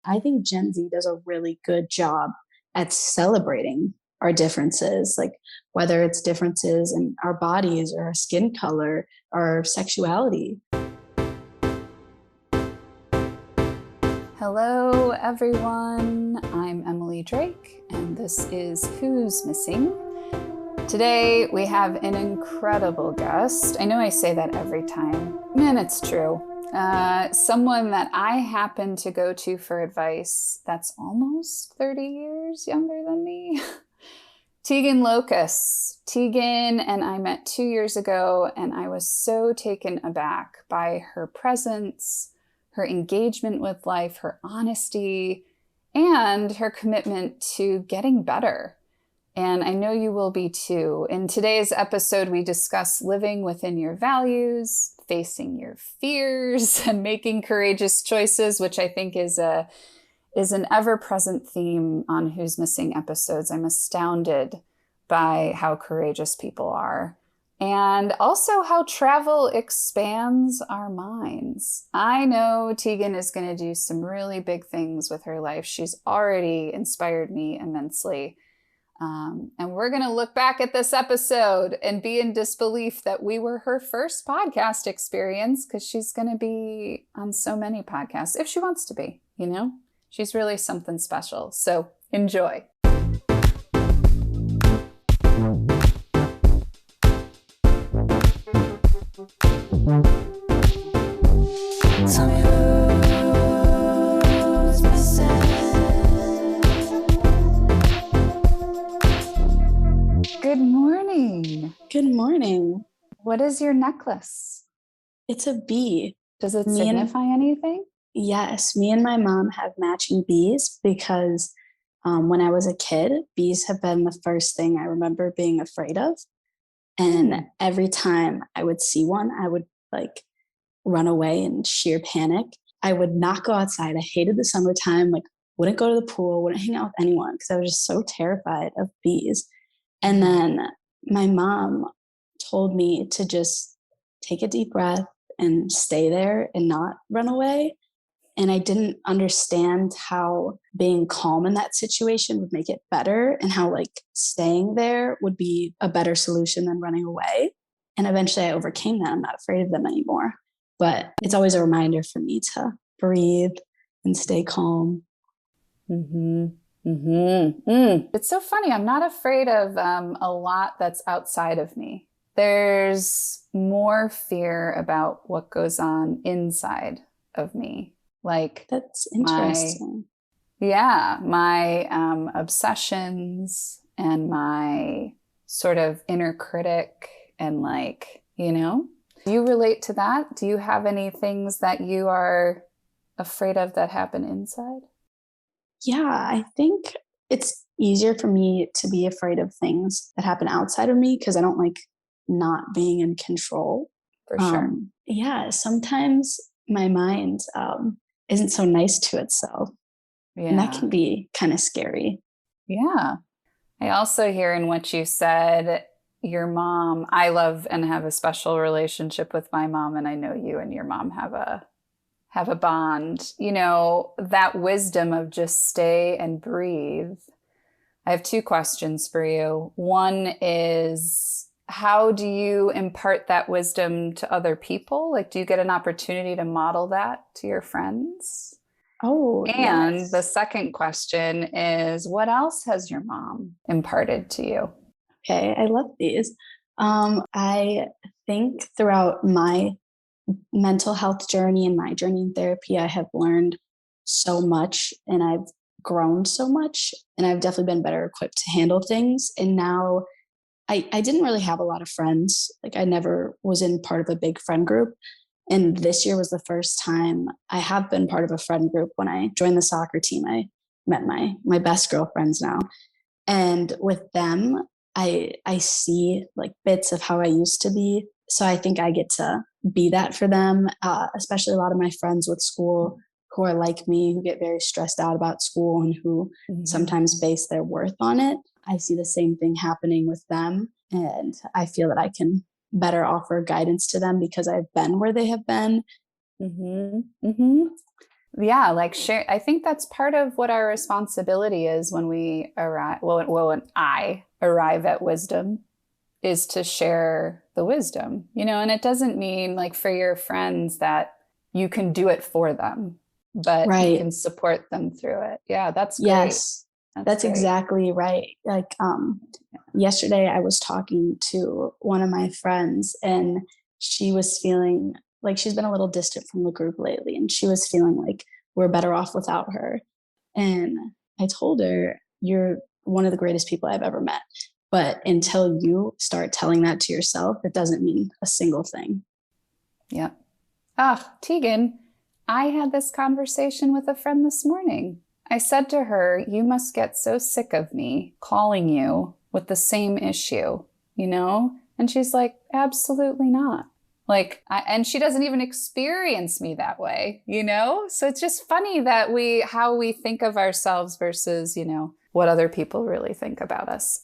I think Gen Z does a really good job at celebrating our differences, like whether it's differences in our bodies or our skin color or sexuality. Hello, everyone. I'm Emily Drake, and this is Who's Missing. Today, we have an incredible guest. I know I say that every time, and it's true. Someone that I happen to go to for advice that's almost 30 years younger than me. Teagan Locus. Teagan and I met 2 years ago, and I was so taken aback by her presence, her engagement with life, her honesty, and her commitment to getting better. And I know you will be too. In today's episode, we discuss living within your values, facing your fears, and making courageous choices, which I think is an ever-present theme on Who's Missing episodes. I'm astounded by how courageous people are. And also how travel expands our minds. I know Teagan is going to do some really big things with her life. She's already inspired me immensely. And we're going to look back at this episode and be in disbelief that we were her first podcast experience, because she's going to be on so many podcasts if she wants to be, you know? She's really something special. So enjoy. Tell me who's missing. Good morning. Good morning. What is your necklace? It's a bee. Does it signify anything? Yes, me and my mom have matching bees because when I was a kid, bees have been the first thing I remember being afraid of. And every time I would see one, I would like run away in sheer panic. I would not go outside. I hated the summertime, like wouldn't go to the pool, wouldn't hang out with anyone because I was just so terrified of bees. And then my mom told me to just take a deep breath and stay there and not run away. And I didn't understand how being calm in that situation would make it better, and how like staying there would be a better solution than running away. And eventually I overcame that. I'm not afraid of them anymore. But it's always a reminder for me to breathe and stay calm. It's so funny. I'm not afraid of a lot that's outside of me. There's more fear about what goes on inside of me. Like That's interesting. my obsessions and my sort of inner critic, and like, you know, do you relate to that? Do you have any things that you are afraid of that happen inside? Yeah, I think it's easier for me to be afraid of things that happen outside of me because I don't like not being in control. For sure. Yeah, sometimes my mind isn't so nice to itself. And that Yeah. can be kind of scary. Yeah. I also hear in what you said, your mom, I love and have a special relationship with my mom, and I know you and your mom have a bond. You know, that wisdom of just stay and breathe. I have two questions for you. One is, how do you impart that wisdom to other people? Like, do you get an opportunity to model that to your friends? Oh, And yes. the second question is, what else has your mom imparted to you? Okay, I love these. I think throughout my mental health journey and my journey in therapy, I have learned so much and I've grown so much, and I've definitely been better equipped to handle things. And now I didn't really have a lot of friends. Like I never was in part of a big friend group. And this year was the first time I have been part of a friend group. When I joined the soccer team, I met my best girlfriends now. And with them, I see like bits of how I used to be. So I think I get to be that for them, especially a lot of my friends with school who are like me, who get very stressed out about school and who sometimes base their worth on it. I see the same thing happening with them. And I feel that I can better offer guidance to them because I've been where they have been. Yeah, like share. I think that's part of what our responsibility is when we arrive. Well, when I arrive at wisdom, is to share the wisdom, and it doesn't mean like for your friends that you can do it for them, but you Right. can support them through it. Yeah, that's great. Yes, That's that's great. exactly right. Like, yesterday I was talking to one of my friends, and she was feeling like she's been a little distant from the group lately, and she was feeling like we're better off without her. And I told her, "You're one of the greatest people I've ever met. But until you start telling that to yourself, it doesn't mean a single thing." Yeah. Ah, Teagan, I had this conversation with a friend this morning. I said to her, "You must get so sick of me calling you with the same issue, you know?" And she's like, "Absolutely not." And she doesn't even experience me that way, you know? So it's just funny that how we think of ourselves versus, what other people really think about us.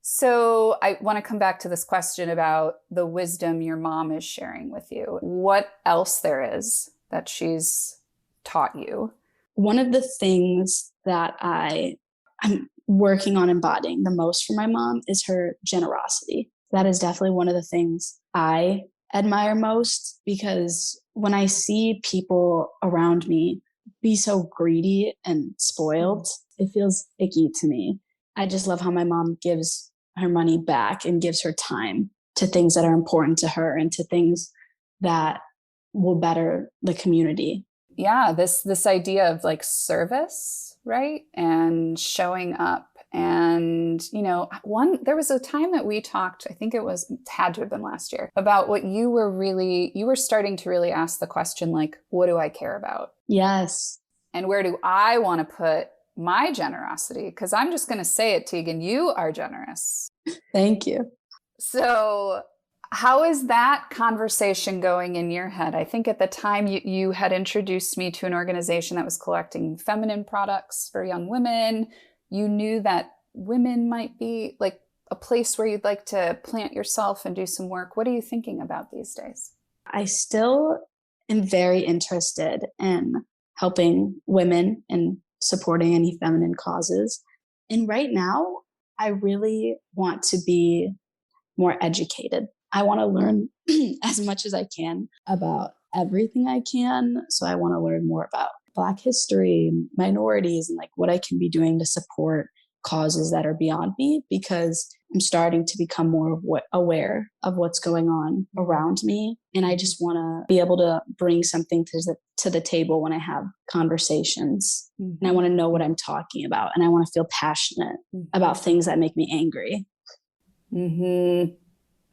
So I want to come back to this question about the wisdom your mom is sharing with you. What else there is that she's taught you? One of the things that I'm working on embodying the most from my mom is her generosity. That is definitely one of the things I admire most, because when I see people around me be so greedy and spoiled, it feels icky to me. I just love how my mom gives her money back and gives her time to things that are important to her and to things that will better the community. Yeah, this idea of like service, right? And showing up. And, there was a time that we talked, I think had to have been last year, about what you were starting to really ask the question, like, what do I care about? Yes. And where do I want to put my generosity? Because I'm just going to say it, Teagan, you are generous. Thank you. So how is that conversation going in your head? I think at the time you had introduced me to an organization that was collecting feminine products for young women. You knew that women might be like a place where you'd like to plant yourself and do some work. What are you thinking about these days? I still am very interested in helping women and supporting any feminine causes. And right now, I really want to be more educated. I want to learn as much as I can about everything I can. So I want to learn more about Black history, minorities, and like what I can be doing to support causes that are beyond me, because I'm starting to become more aware of what's going on around me. And I just want to be able to bring something to the table when I have conversations. And I want to know what I'm talking about. And I want to feel passionate about things that make me angry. Mm-hmm.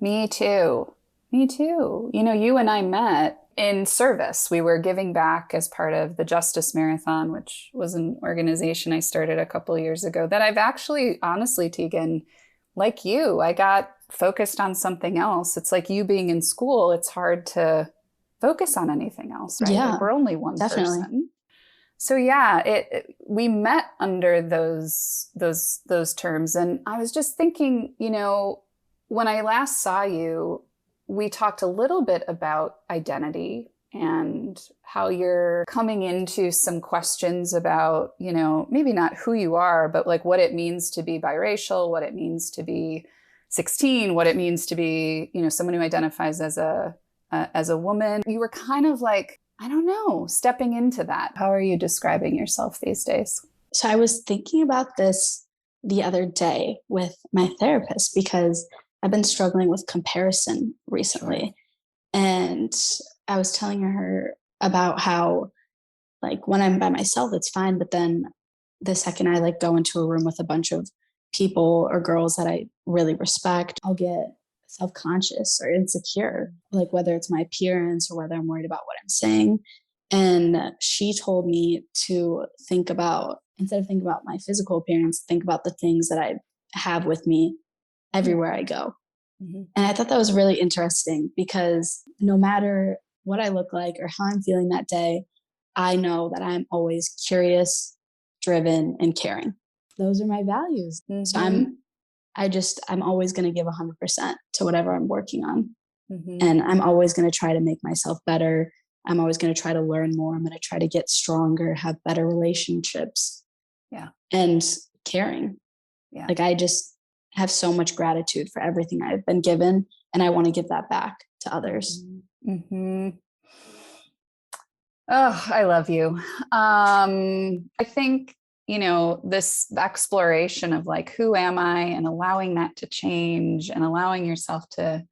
Me too. Me too. You and I met in service. We were giving back as part of the Justice Marathon, which was an organization I started a couple of years ago that I've actually, honestly, Teagan, like you, I got focused on something else. It's like you being in school, it's hard to focus on anything else, right? Yeah, Like we're only one definitely. person. So yeah, we met under those terms, and I was just thinking, when I last saw you, we talked a little bit about identity and how you're coming into some questions about, maybe not who you are, but like what it means to be biracial, what it means to be 16, what it means to be, someone who identifies as a woman. You were kind of like, I don't know, stepping into that. How are you describing yourself these days? So I was thinking about this the other day with my therapist, because I've been struggling with comparison recently. And I was telling her about how, like, when I'm by myself, it's fine. But then the second I like go into a room with a bunch of people or girls that I really respect, I'll get self-conscious or insecure, like whether it's my appearance or whether I'm worried about what I'm saying. And she told me to think about, instead of thinking about my physical appearance, think about the things that I have with me everywhere I go. Mm-hmm. And I thought that was really interesting, because no matter what I look like or how I'm feeling that day, I know that I'm always curious, driven, and caring. Those are my values. Mm-hmm. So I'm always going to give 100% to whatever I'm working on. Mm-hmm. And I'm always going to try to make myself better. I'm always going to try to learn more. I'm going to try to get stronger, have better relationships. Yeah. And caring. Yeah. Like I just have so much gratitude for everything I've been given, and I want to give that back to others. Mm-hmm. Oh, I love you. I think, this exploration of like, who am I, and allowing that to change and allowing yourself to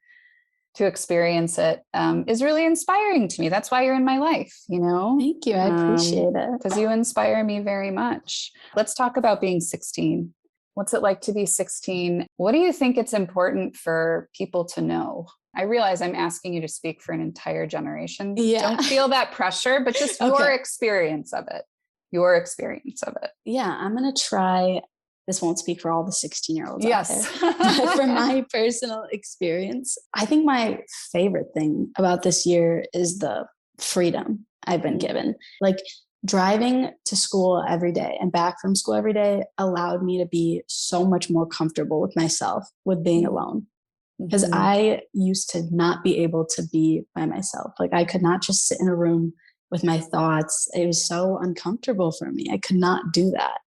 experience it is really inspiring to me. That's why you're in my life, Thank you. I appreciate it. Because you inspire me very much. Let's talk about being 16. What's it like to be 16? What do you think it's important for people to know? I realize I'm asking you to speak for an entire generation. Yeah. Don't feel that pressure, but just Okay. your experience of it. Your experience of it. Yeah, I'm going to try. This won't speak for all the 16-year-olds Yes. out there. But for my personal experience, I think my favorite thing about this year is the freedom I've been given. Like driving to school every day and back from school every day allowed me to be so much more comfortable with myself, with being alone. Because I used to not be able to be by myself. Like I could not just sit in a room with my thoughts. It was so uncomfortable for me. I could not do that.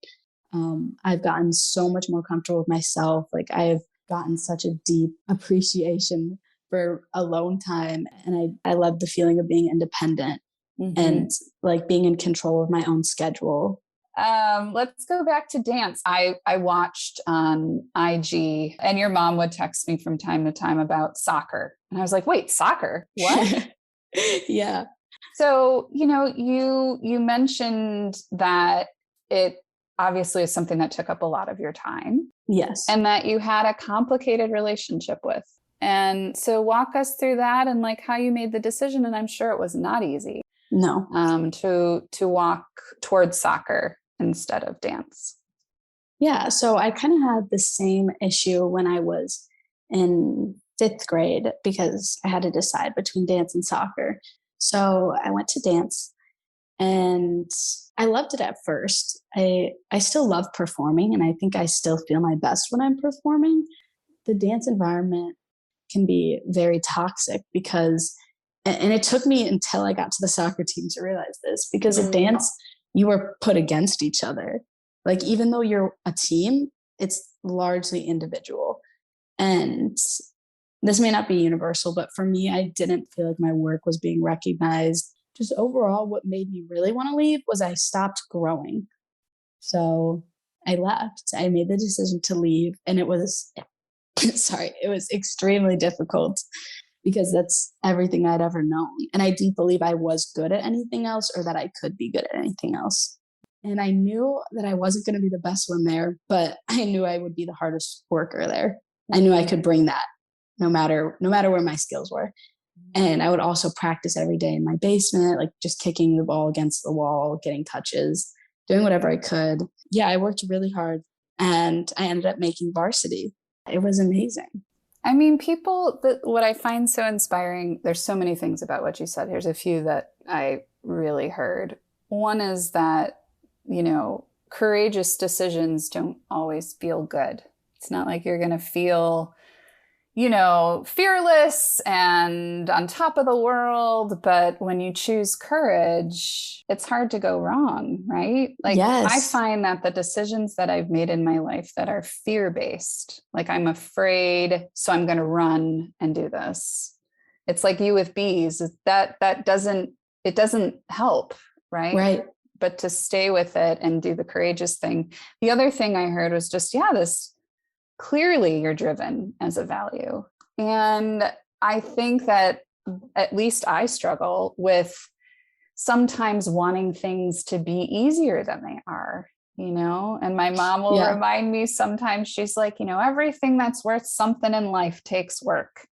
I've gotten so much more comfortable with myself. Like I've gotten such a deep appreciation for alone time. And I love the feeling of being independent and like being in control of my own schedule. Let's go back to dance. I watched on IG, and your mom would text me from time to time about soccer. And I was like, wait, soccer? What? Yeah. So, you mentioned that it obviously is something that took up a lot of your time. Yes. And that you had a complicated relationship with. And so walk us through that and like how you made the decision. And I'm sure it was not easy. No. To walk towards soccer instead of dance. Yeah. So I kind of had the same issue when I was in 5th grade because I had to decide between dance and soccer. So I went to dance and I loved it at first. I still love performing, and I think I still feel my best when I'm performing. The dance environment can be very toxic because, and it took me until I got to the soccer team to realize this, because at dance, you were put against each other. Like, even though you're a team, it's largely individual. And this may not be universal, but for me, I didn't feel like my work was being recognized. Just overall, what made me really want to leave was I stopped growing. So I left. I made the decision to leave, and it was, it was extremely difficult because that's everything I'd ever known. And I didn't believe I was good at anything else or that I could be good at anything else. And I knew that I wasn't going to be the best one there, but I knew I would be the hardest worker there. I knew I could bring that no matter where my skills were. And I would also practice every day in my basement, like just kicking the ball against the wall, getting touches, doing whatever I could. Yeah, I worked really hard and I ended up making varsity. It was amazing. I mean, what I find so inspiring, there's so many things about what you said. Here's a few that I really heard. One is that, courageous decisions don't always feel good. It's not like you're going to feel, fearless and on top of the world. But when you choose courage, it's hard to go wrong, right? Like, yes. I find that the decisions that I've made in my life that are fear-based, like I'm afraid, so I'm going to run and do this. It's like you with bees, that doesn't help, right? Right. But to stay with it and do the courageous thing. The other thing I heard was just, this clearly you're driven as a value. And I think that at least I struggle with sometimes wanting things to be easier than they are, and my mom will remind me sometimes, she's like, everything that's worth something in life takes work.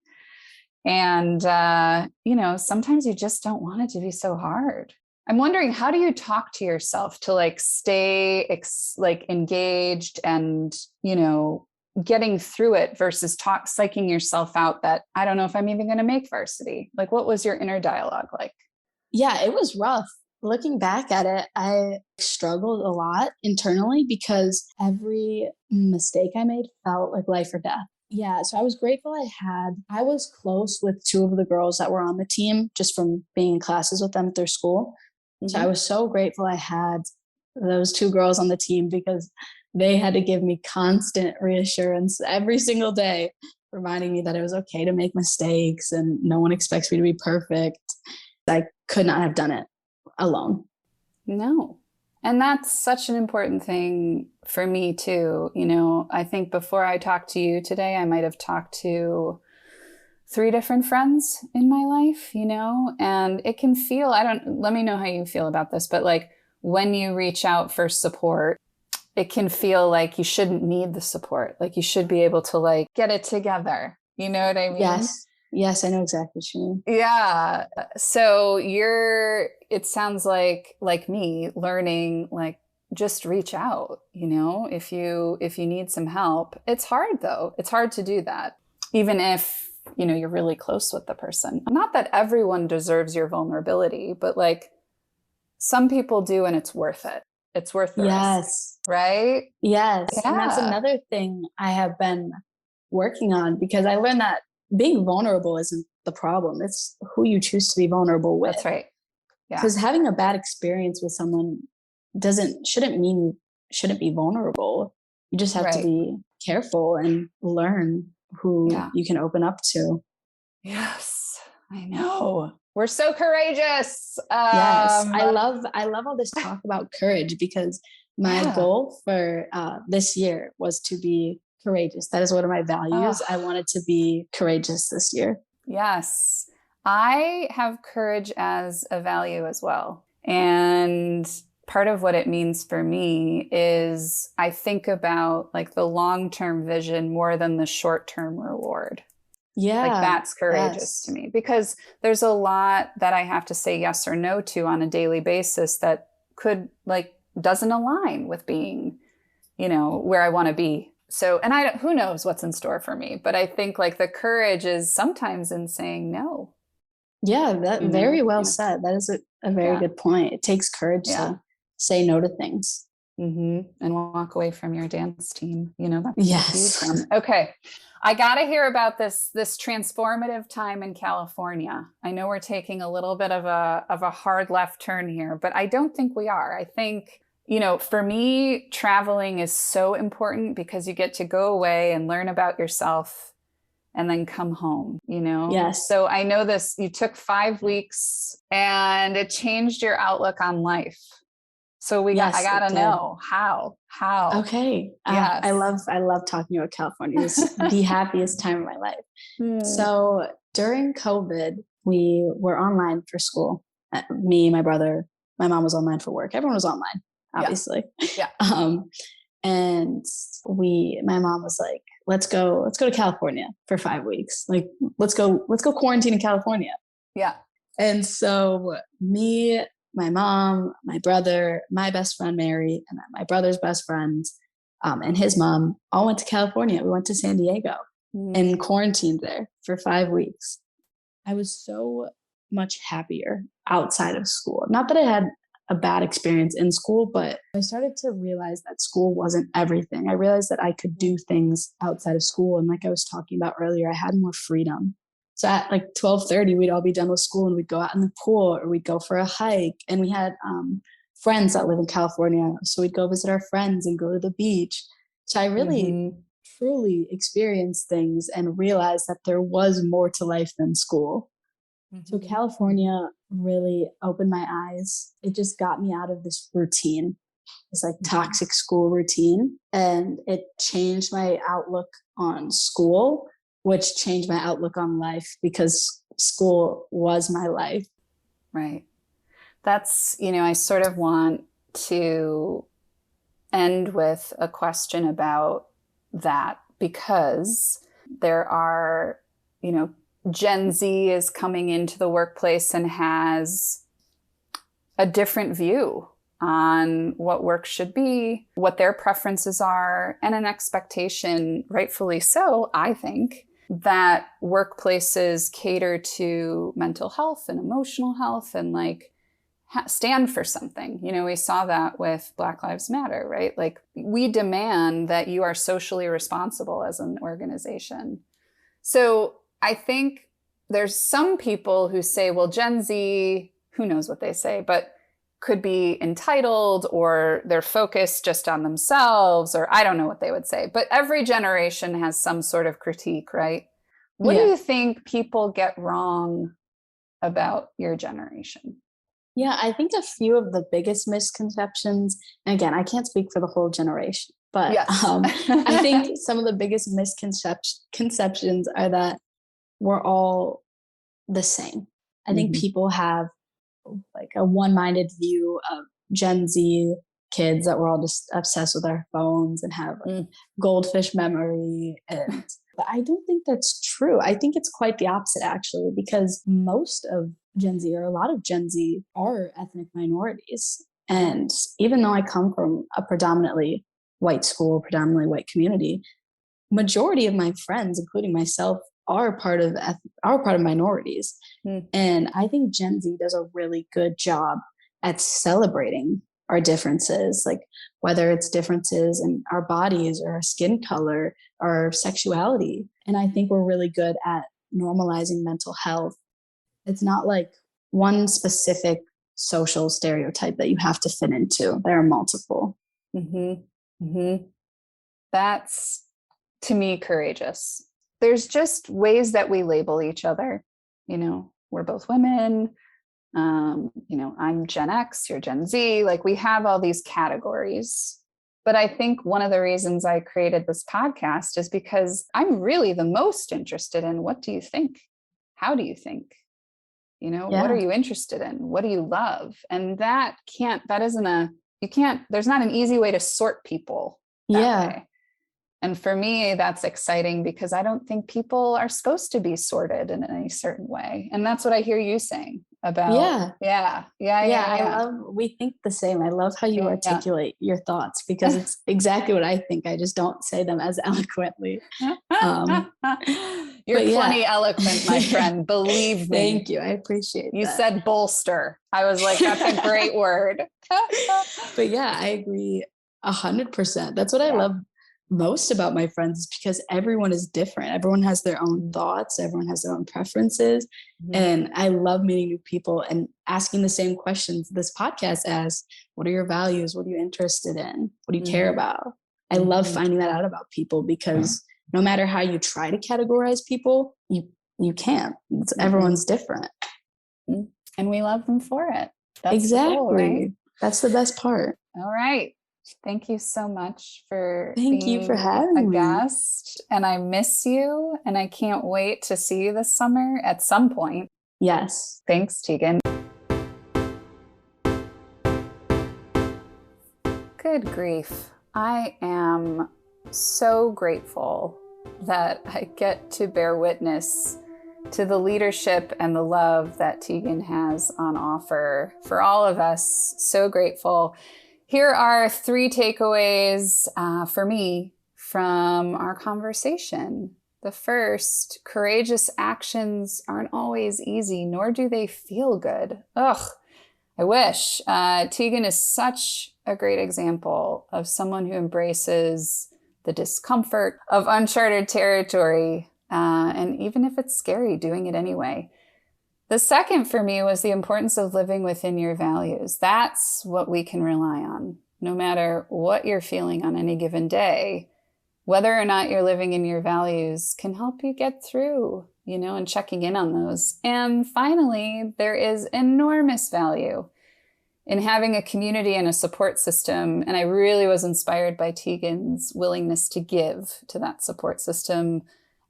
And, sometimes you just don't want it to be so hard. I'm wondering, how do you talk to yourself to like stay engaged and, getting through it versus psyching yourself out that I don't know if I'm even going to make varsity? Like, what was your inner dialogue like? Yeah, it was rough. Looking back at it, I struggled a lot internally because every mistake I made felt like life or death. Yeah, so I was grateful I was close with two of the girls that were on the team just from being in classes with them through school. So I Hmm. was so grateful I had those two girls on the team because they had to give me constant reassurance every single day, reminding me that it was okay to make mistakes and no one expects me to be perfect. I could not have done it alone. No. And that's such an important thing for me too. You know, I think before I talked to you today, I might have talked to three different friends in my life, you know, and it can feel, I don't, let me know how you feel about this, but like when you reach out for support, it can feel like you shouldn't need the support. Like you should be able to like get it together. You know what I mean? Yes. Yes, I know exactly what you mean. Yeah. So it sounds like me learning like just reach out, you know, if you need some help. It's hard though. It's hard to do that. Even if, you know, you're really close with the person. Not that everyone deserves your vulnerability, but like some people do and it's worth it. It's worth the risk, Yes. right? Yes. And that's Yeah. another thing I have been working on because I learned that being vulnerable isn't the problem. It's who you choose to be vulnerable with. That's right. Yeah. Because having a bad experience with someone shouldn't mean you shouldn't be vulnerable. You just have to Right. be careful and learn who Yeah. you can open up to. Yes, I know. We're so courageous. Yes, I love all this talk about courage because my Yeah. goal for this year was to be courageous. That is one of my values. I Oh, wanted to be courageous this year. yes. I have courage as a value as well. And part of what it means for me is I think about like the long-term vision more than the short-term reward. Like Yeah. that's courageous to Yes. me because there's a lot that I have to say yes or no to on a daily basis that could like doesn't align with being, you know, where I want to be. So, and I who knows what's in store for me, but I think like the courage is sometimes in saying no, Yeah, that you very know? well Yeah. said. That is a very Yeah. good point. It takes courage Yeah. to say no to things. And walk away from your dance team. You know, that's a huge Yes. one. Okay. I got to hear about this transformative time in California. I know we're taking a little bit of a hard left turn here, but I don't think we are. I think, you know, for me, traveling is so important because you get to go away and learn about yourself and then come home, you know? Yes. So I know this, you took 5 weeks and it changed your outlook on life. So I Yes, it gotta did. know how. Okay. Yes. I love talking about California. It was the happiest time of my life. Hmm. So during COVID, we were online for school. Me, my brother, my mom was online for work. Everyone was online, Yeah. obviously. Yeah. Um, and my mom was like, let's go to California for 5 weeks. Like, let's go quarantine in California. Yeah. And so me, my mom, my brother, my best friend Mary, and then my brother's best friend, and his mom all went to California. We went to San Diego and Mm. quarantined there for 5 weeks. I was so much happier outside of school. Not that I had a bad experience in school, but I started to realize that school wasn't everything. I realized that I could do things outside of school. And like I was talking about earlier, I had more freedom. So at like 12:30, we'd all be done with school and we'd go out in the pool or we'd go for a hike. And we had friends that live in California. So we'd go visit our friends and go to the beach. So I really Mm-hmm. truly experienced things and realized that there was more to life than school. So Mm-hmm. California really opened my eyes. It just got me out of this routine, this like Mm-hmm. toxic school routine. And it changed my outlook on school, which changed my outlook on life because school was my life. Right. That's, you know, I sort of want to end with a question about that because there are, you know, Gen Z is coming into the workplace and has a different view on what work should be, what their preferences are, and an expectation, rightfully so, I think, that workplaces cater to mental health and emotional health and like stand for something. We saw that with Black Lives Matter, right? Like, we demand that you are socially responsible as an organization. So I think there's some people who say, well, Gen Z, who knows what they say, but could be entitled, or they're focused just on themselves, or I don't know what they would say. But every generation has some sort of critique, right? What do you think people get wrong about your generation? Yeah, I think a few of the biggest misconceptions, and again, I can't speak for the whole generation, but Yes. I think some of the biggest misconceptions are that we're all the same. I think people have like a one-minded view of Gen Z kids, that we're all just obsessed with our phones and have goldfish memory. But I don't think that's true. I think it's quite the opposite, actually, because most of Gen Z, or a lot of Gen Z, are ethnic minorities. And even though I come from a predominantly white school, predominantly white community, majority of my friends, including myself, are part of minorities. And I think Gen Z does a really good job at celebrating our differences, like whether it's differences in our bodies or our skin color or sexuality. And I think we're really good at normalizing mental health. It's not like one specific social stereotype that you have to fit into. There are multiple. That's, to me, courageous. There's just ways that we label each other. We're both women. I'm Gen X, you're Gen Z. Like, we have all these categories. But I think one of the reasons I created this podcast is because I'm really the most interested in, what do you think? How do you think? What are you interested in? What do you love? And there's not an easy way to sort people that way. And for me, that's exciting, because I don't think people are supposed to be sorted in any certain way. And that's what I hear you saying about. We think the same. I love how you articulate your thoughts, because it's exactly what I think. I just don't say them as eloquently. You're plenty eloquent, my friend. Believe me. Thank you. I appreciate that. You said bolster. I was like, that's a great word. But yeah, I agree 100%. That's what I love most about my friends, is because everyone is different. Everyone has their own thoughts. Everyone has their own preferences. And I love meeting new people and asking the same questions this podcast asks. What are your values? What are you interested in? What do you care about? I love finding that out about people, because no matter how you try to categorize people, you can't. Everyone's different. And we love them for it. That's exactly. Cool, right? That's the best part. All right. Thank you so much for having a guest. And I miss you, and I can't wait to see you this summer at some point. Yes. Thanks, Teagan. Good grief. I am so grateful that I get to bear witness to the leadership and the love that Teagan has on offer for all of us. So grateful. Here are 3 takeaways for me from our conversation. The first, courageous actions aren't always easy, nor do they feel good. Ugh, I wish. Teagan is such a great example of someone who embraces the discomfort of uncharted territory, and even if it's scary, doing it anyway. The second for me was the importance of living within your values. That's what we can rely on, no matter what you're feeling on any given day. Whether or not you're living in your values can help you get through, and checking in on those. And finally, there is enormous value in having a community and a support system. And I really was inspired by Teagan's willingness to give to that support system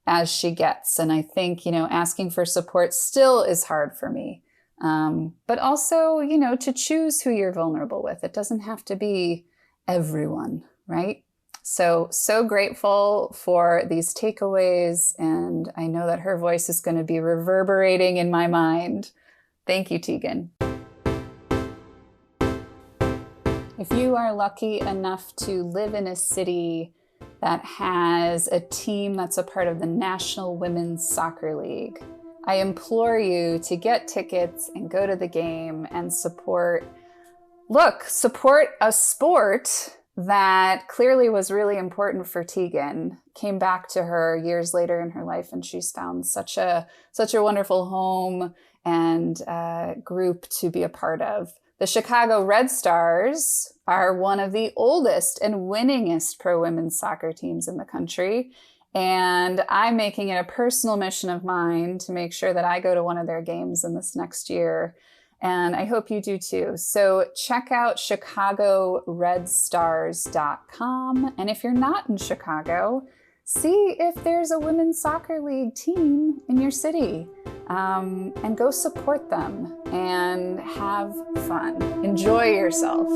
as she gets. And I think, asking for support still is hard for me. But also, to choose who you're vulnerable with. It doesn't have to be everyone, right? So grateful for these takeaways. And I know that her voice is going to be reverberating in my mind. Thank you, Teagan. If you are lucky enough to live in a city that has a team that's a part of the National Women's Soccer League, I implore you to get tickets and go to the game and support a sport that clearly was really important for Teagan. Came back to her years later in her life, and she's found such a wonderful home and group to be a part of. The Chicago Red Stars are one of the oldest and winningest pro women's soccer teams in the country. And I'm making it a personal mission of mine to make sure that I go to one of their games in this next year. And I hope you do too. So check out chicagoredstars.com. And if you're not in Chicago, see if there's a women's soccer league team in your city. And go support them and have fun. Enjoy yourself.